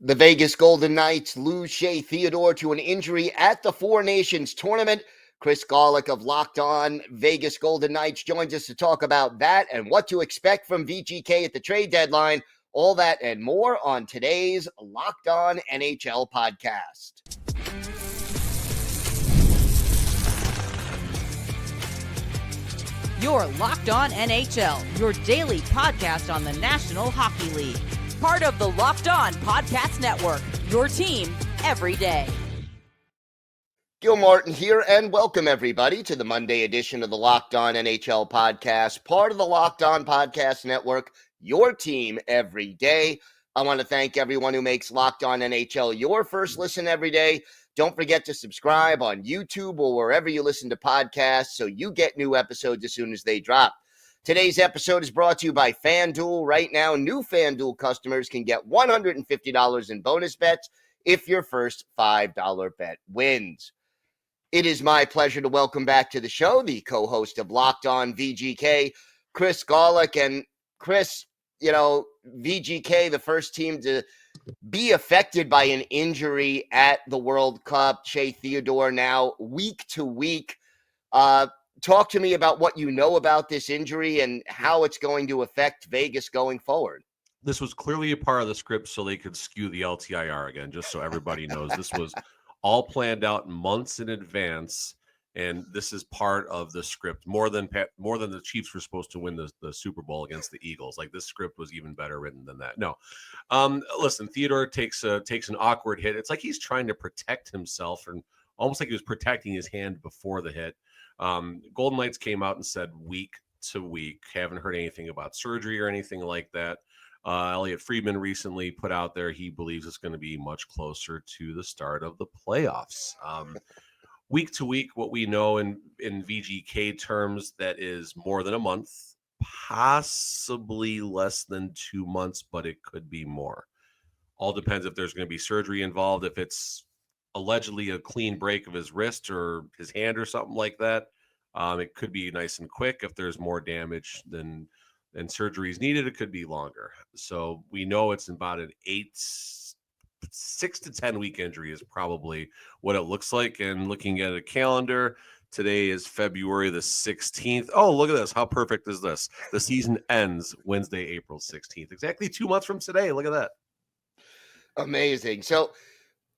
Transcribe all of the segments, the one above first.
The Vegas Golden Knights lose Shea Theodore to an injury at the Four Nations tournament. Chris Gawlik of Locked On Vegas Golden Knights joins us to talk about that and what to expect from VGK at the trade deadline. All that and more on today's Locked On NHL podcast. You're Locked On NHL, your daily podcast on the National Hockey League. Part of the Locked On Podcast Network, your team every day. Gil Martin here, and welcome everybody to the Monday edition of the Locked On NHL podcast, part of the Locked On Podcast Network, your team every day. I want to thank everyone who makes Locked On NHL your first listen every day. Don't forget to subscribe on YouTube or wherever you listen to podcasts so you get new episodes as soon as they drop. Today's episode is brought to you by FanDuel. Right now, new FanDuel customers can get $150 in bonus bets if your first $5 bet wins. It is my pleasure to welcome back to the show the co-host of Locked On VGK, Chris Gawlik. And Chris, VGK, the first team to be affected by an injury at the World Cup. Shea Theodore now week to week. Talk to me about what you know about this injury and how it's going to affect Vegas going forward. This was clearly a part of the script so they could skew the LTIR again, just so everybody knows. This was all planned out months in advance, and this is part of the script. More than the Chiefs were supposed to win the Super Bowl against the Eagles. Like, this script was even better written than that. No, listen, Theodore takes an awkward hit. It's like he's trying to protect himself, and almost like he was protecting his hand before the hit. Golden Knights came out and said week to week, haven't heard anything about surgery or anything like that. Elliot Friedman recently put out there he believes it's going to be much closer to the start of the playoffs. Week to week, what we know in VGK terms, that is more than a month, possibly less than 2 months, but it could be more. All depends if there's going to be surgery involved. If it's allegedly a clean break of his wrist or his hand or something like that, it could be nice and quick. If there's more damage than surgery is needed, it could be longer. So we know it's about an 6 to 10 week injury is probably what it looks like. And looking at a calendar, today is February the 16th. Oh, look at this. How perfect is this? The season ends Wednesday, April 16th. Exactly 2 months from today. Look at that. Amazing. So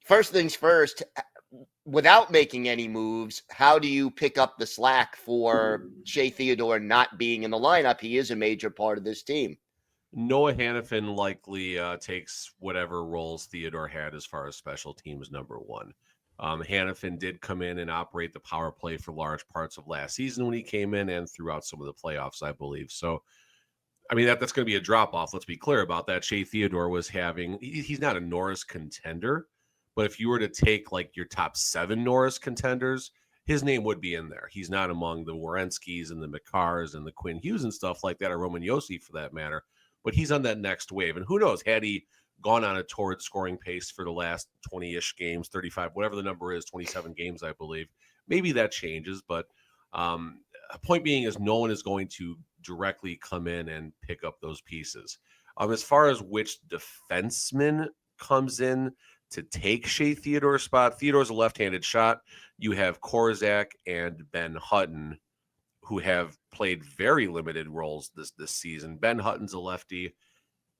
first things first, without making any moves, how do you pick up the slack for Shea Theodore not being in the lineup? He is a major part of this team. Noah Hannafin likely takes whatever roles Theodore had as far as special teams number one. Hannafin did come in and operate the power play for large parts of last season when he came in and throughout some of the playoffs, I believe. So, I mean, that's going to be a drop-off. Let's be clear about that. Shea Theodore was he's not a Norris contender, but if you were to take like your top 7 Norris contenders, his name would be in there. He's not among the Werenskis and the Makars and the Quinn Hughes and stuff like that, or Roman Josi for that matter. But he's on that next wave. And who knows, had he gone on a torrid scoring pace for the last 20-ish games, 35, whatever the number is, 27 games, I believe, maybe that changes. But a point being is no one is going to directly come in and pick up those pieces. As far as which defenseman comes in to take Shea Theodore's spot, Theodore's a left-handed shot. You have Korczak and Ben Hutton, who have played very limited roles this season. Ben Hutton's a lefty.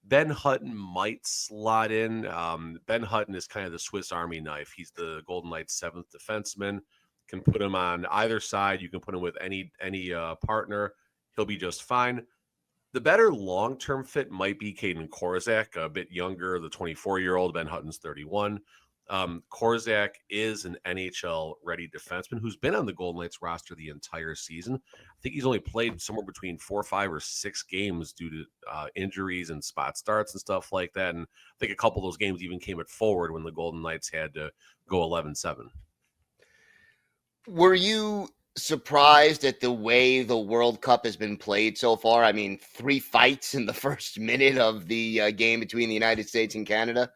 Ben Hutton might slot in. Ben Hutton is kind of the Swiss Army knife. He's the Golden Knights' 7th defenseman. Can put him on either side. You can put him with any partner. He'll be just fine. The better long-term fit might be Caden Korczak, a bit younger, the 24-year-old. Ben Hutton's 31. Korczak is an NHL-ready defenseman who's been on the Golden Knights roster the entire season. I think he's only played somewhere between 4, 5, or 6 games due to injuries and spot starts and stuff like that. And I think a couple of those games even came at forward when the Golden Knights had to go 11-7. Were you surprised at the way the World Cup has been played so far? I mean, 3 fights in the first minute of the game between the United States and Canada.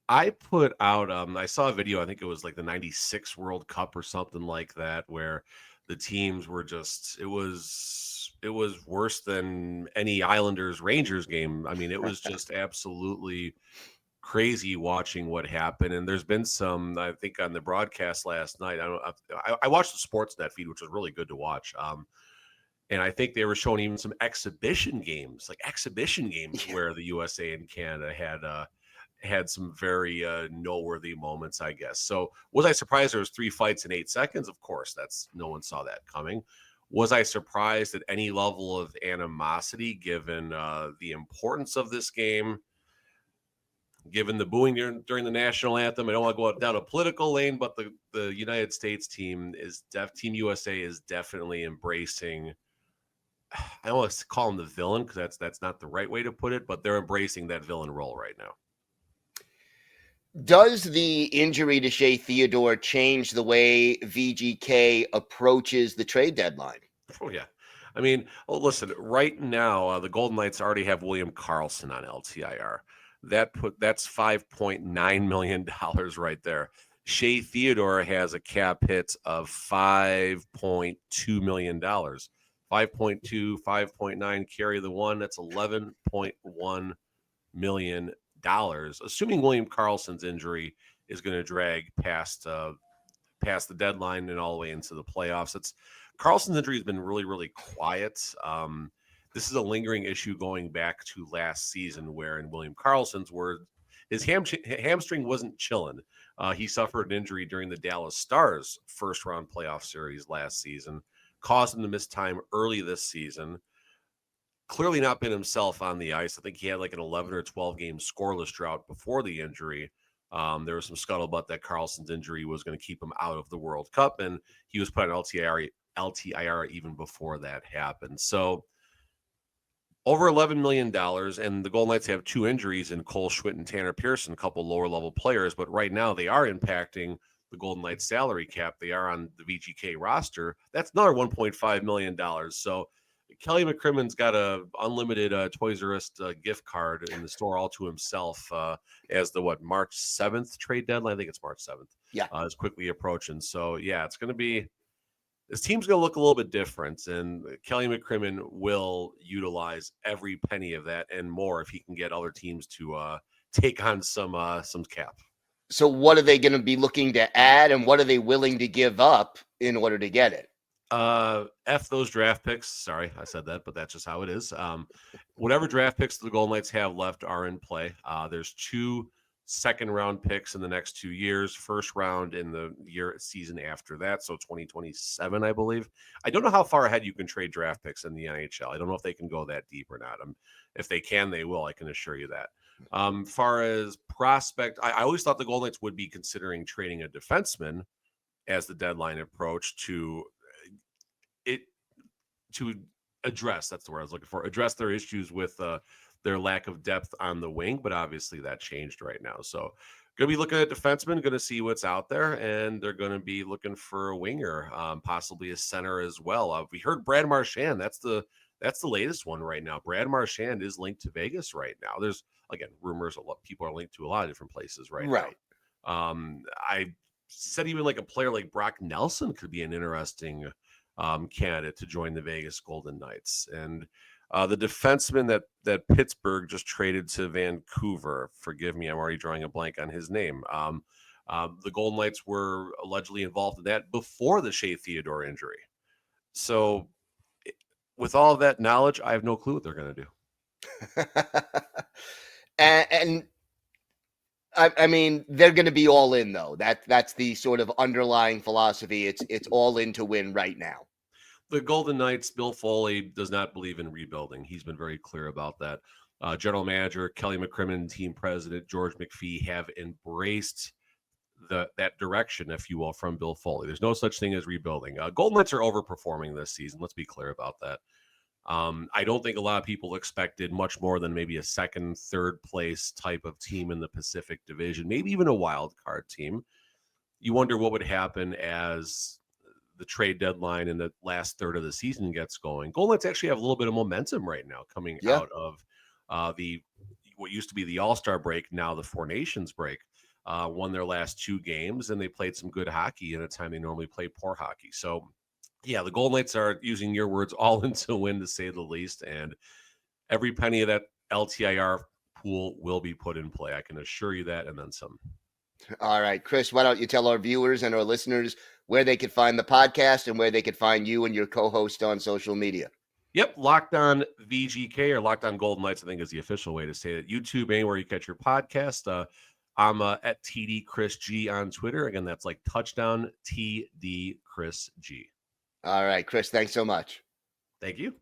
I put out, I saw a video, I think it was like the 96 World Cup or something like that, where the teams were just, it was worse than any Islanders Rangers game. I mean, it was just absolutely crazy watching what happened. And there's been some, I think, on the broadcast last night. I watched the Sportsnet feed, which was really good to watch. And I think they were showing even some exhibition games where the USA and Canada had some very noteworthy moments, I guess. So was I surprised there was 3 fights in 8 seconds? Of course, no one saw that coming. Was I surprised at any level of animosity given the importance of this game? Given the booing during the national anthem, I don't want to go down a political lane, but the United States team Team USA is definitely embracing. I don't want to call him the villain because that's not the right way to put it, but they're embracing that villain role right now. Does the injury to Shea Theodore change the way VGK approaches the trade deadline? Oh yeah. I mean, listen, right now, the Golden Knights already have William Karlsson on LTIR. That's $5.9 million right there. Shea Theodore has a cap hit of $5.2 million. 5.2, 5.9, carry the one. That's $11.1 million. Assuming William Karlsson's injury is going to drag past the deadline and all the way into the playoffs. Karlsson's injury has been really, really quiet. This is a lingering issue going back to last season, where in William Karlsson's words, his hamstring wasn't chilling. He suffered an injury during the Dallas Stars first-round playoff series last season, caused him to miss time early this season. Clearly not been himself on the ice. I think he had like an 11 or 12 game scoreless drought before the injury. There was some scuttlebutt that Karlsson's injury was going to keep him out of the World Cup, and he was put on LTIR even before that happened. So over $11 million, and the Golden Knights have 2 injuries in Cole Schwitt and Tanner Pearson, a couple lower-level players, but right now they are impacting the Golden Knights salary cap. They are on the VGK roster. That's another $1.5 million. So Kelly McCrimmon's got a unlimited Toys R Us gift card in the store all to himself as the March 7th trade deadline. I think it's March 7th. Yeah. Is quickly approaching. So, yeah, it's going to be – this team's going to look a little bit different, and Kelly McCrimmon will utilize every penny of that and more if he can get other teams to take on some cap. So what are they going to be looking to add, and what are they willing to give up in order to get it? F those draft picks. Sorry, I said that, but that's just how it is. Whatever draft picks the Golden Knights have left are in play. There's 2 second-round picks in the next 2 years, first round in the season after that, so 2027, I believe. I don't know how far ahead you can trade draft picks in the NHL. I don't know if they can go that deep or not. If they can, they will. I can assure you that. Far as prospect, I always thought the Golden Knights would be considering trading a defenseman as the deadline approached to address, that's the word I was looking for, address their issues with their lack of depth on the wing, but obviously that changed right now. So going to be looking at defensemen, going to see what's out there, and they're going to be looking for a winger, possibly a center as well. We heard Brad Marchand. That's the latest one right now. Brad Marchand is linked to Vegas right now. There's, again, rumors, people are linked to a lot of different places right now. I said even like a player like Brock Nelson could be an interesting candidate to join the Vegas Golden Knights. And the defenseman that Pittsburgh just traded to Vancouver, forgive me, I'm already drawing a blank on his name. The Golden Knights were allegedly involved in that before the Shea Theodore injury. So with all of that knowledge, I have no clue what they're going to do. and I mean, they're going to be all in, though. That's the sort of underlying philosophy. It's all in to win right now. The Golden Knights, Bill Foley does not believe in rebuilding. He's been very clear about that. General manager Kelly McCrimmon, team president George McPhee have embraced that direction, if you will, from Bill Foley. There's no such thing as rebuilding. Golden Knights are overperforming this season. Let's be clear about that. I don't think a lot of people expected much more than maybe a second, third place type of team in the Pacific Division, maybe even a wild card team. You wonder what would happen as the trade deadline in the last third of the season gets going. Golden Knights actually have a little bit of momentum right now coming out of what used to be the All-Star break, now the Four Nations break. Won their last 2 games, and they played some good hockey in a time they normally play poor hockey. So, yeah, the Golden Knights are, using your words, all in to win, to say the least. And every penny of that LTIR pool will be put in play. I can assure you that, and then some. All right, Chris, why don't you tell our viewers and our listeners where they could find the podcast and where they could find you and your co-host on social media? Yep, Locked On VGK or Locked On Golden Knights, I think is the official way to say it. YouTube, anywhere you catch your podcast. I'm at TD Chris G on Twitter. Again, that's like touchdown TD Chris G. All right, Chris, thanks so much. Thank you.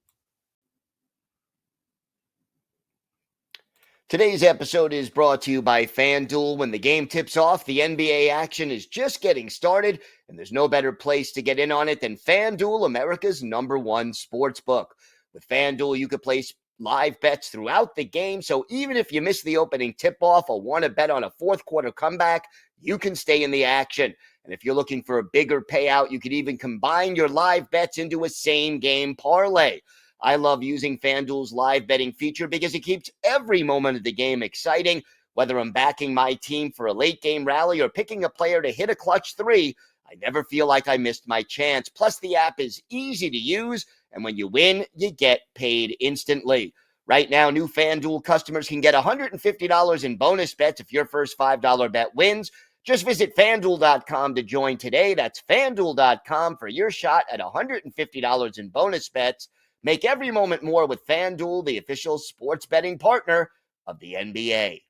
Today's episode is brought to you by FanDuel. When the game tips off, the NBA action is just getting started, and there's no better place to get in on it than FanDuel, America's #1 sports book. With FanDuel, you could place live bets throughout the game, so even if you miss the opening tip-off or want to bet on a fourth-quarter comeback, you can stay in the action. And if you're looking for a bigger payout, you could even combine your live bets into a same-game parlay. I love using FanDuel's live betting feature because it keeps every moment of the game exciting. Whether I'm backing my team for a late game rally or picking a player to hit a clutch three, I never feel like I missed my chance. Plus, the app is easy to use, and when you win, you get paid instantly. Right now, new FanDuel customers can get $150 in bonus bets if your first $5 bet wins. Just visit FanDuel.com to join today. That's FanDuel.com for your shot at $150 in bonus bets. Make every moment more with FanDuel, the official sports betting partner of the NBA.